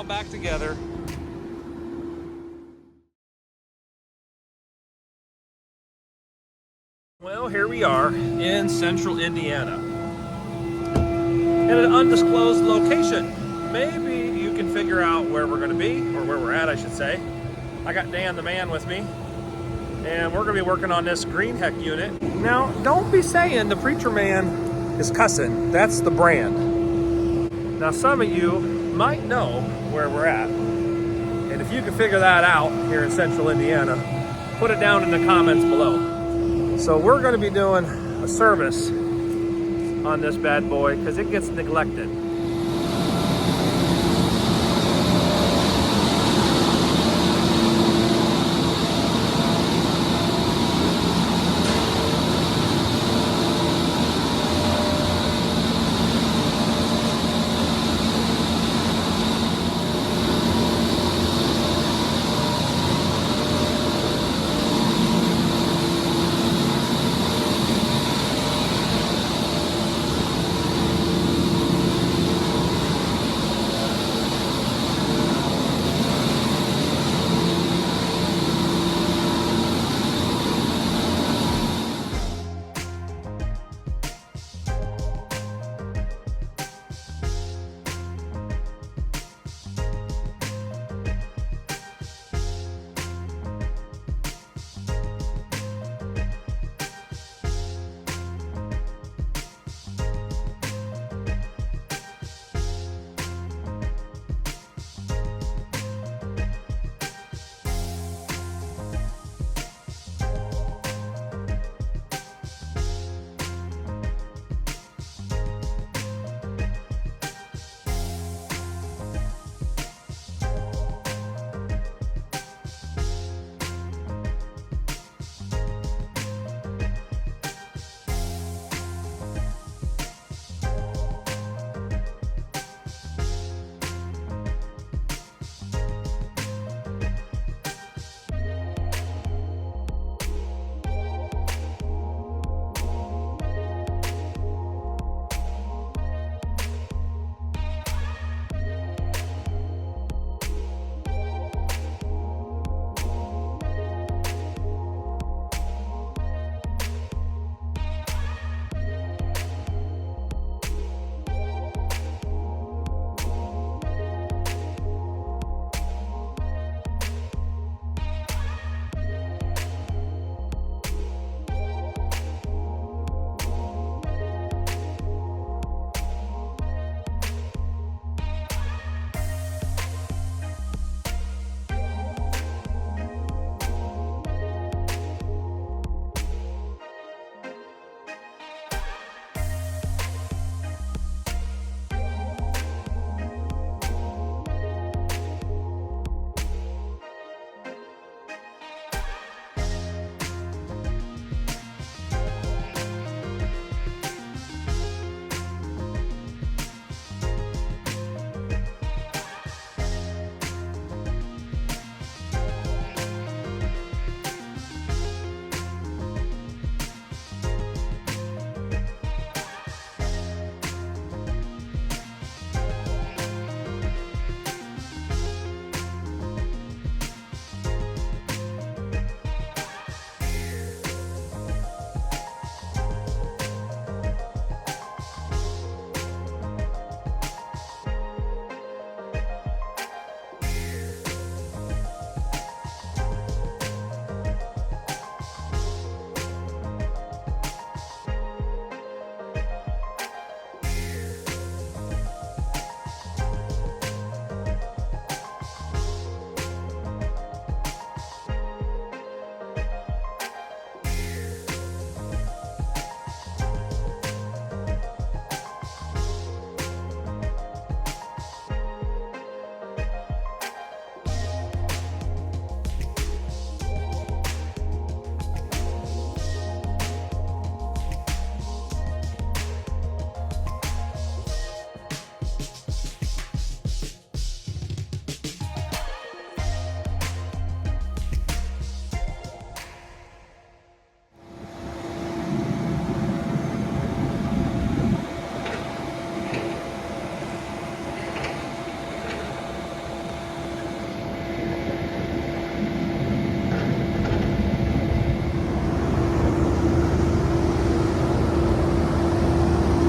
all back together. Well, here we are in central Indiana, in an undisclosed location. Maybe you can figure out where we're going to be, or where we're at, I should say. I got Dan the man with me, and we're going to be working on this Greenheck unit. Now, don't be saying the preacher man is cussing. That's the brand. Now, some of you might know where we're at, and if you can figure that out here in central Indiana, put it down in the comments below. So we're going to be doing a service on this bad boy because it gets neglected.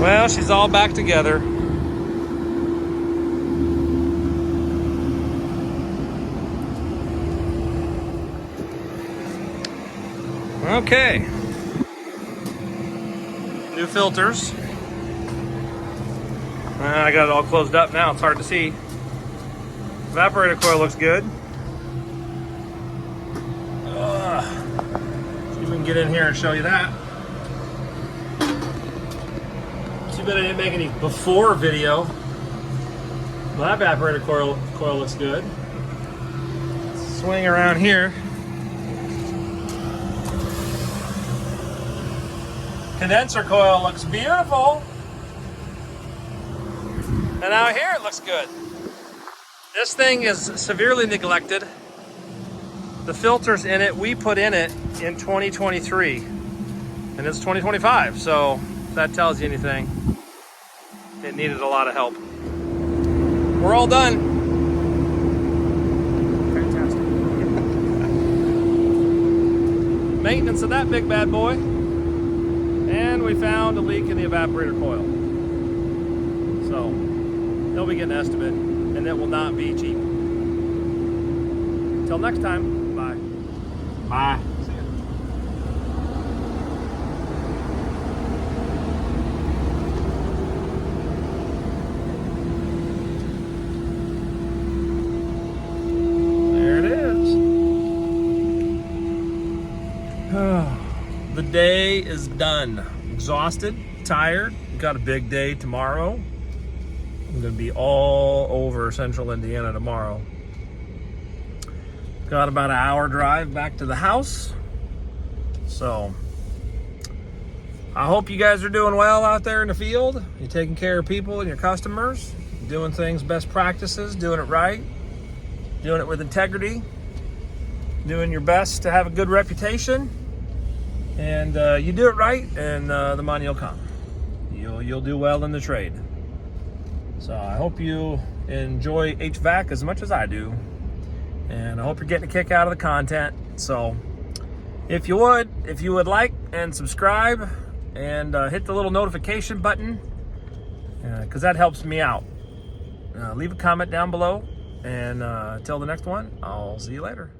Well, she's all back together. Okay. New filters. I got it all closed up now. It's hard to see. Evaporator coil looks good. See if we can get in here and show you that. Too bad I didn't make any before video. My evaporator coil looks good. Swing around here. Condenser coil looks beautiful. And out here it looks good. This thing is severely neglected. The filters in it, we put in it in 2023. And it's 2025, so if that tells you anything, it needed a lot of help. We're all done. Fantastic. Maintenance of that big bad boy. And we found a leak in the evaporator coil. So, they'll be getting an estimate, and it will not be cheap. Until next time, bye. Bye. See ya. There it is. The day is done. Exhausted, tired. Got a big day tomorrow. I'm gonna be all over central Indiana tomorrow. Got about an hour drive back to the house. So I hope you guys are doing well out there in the field. You're taking care of people and your customers, doing things best practices, doing it right, doing it with integrity, doing your best to have a good reputation. And you do it right, and the money will come. You'll do well in the trade. So I hope you enjoy HVAC as much as I do, and I hope you're getting a kick out of the content. So if you would like and subscribe and hit the little notification button, because that helps me out. Leave a comment down below, and until the next one, I'll see you later.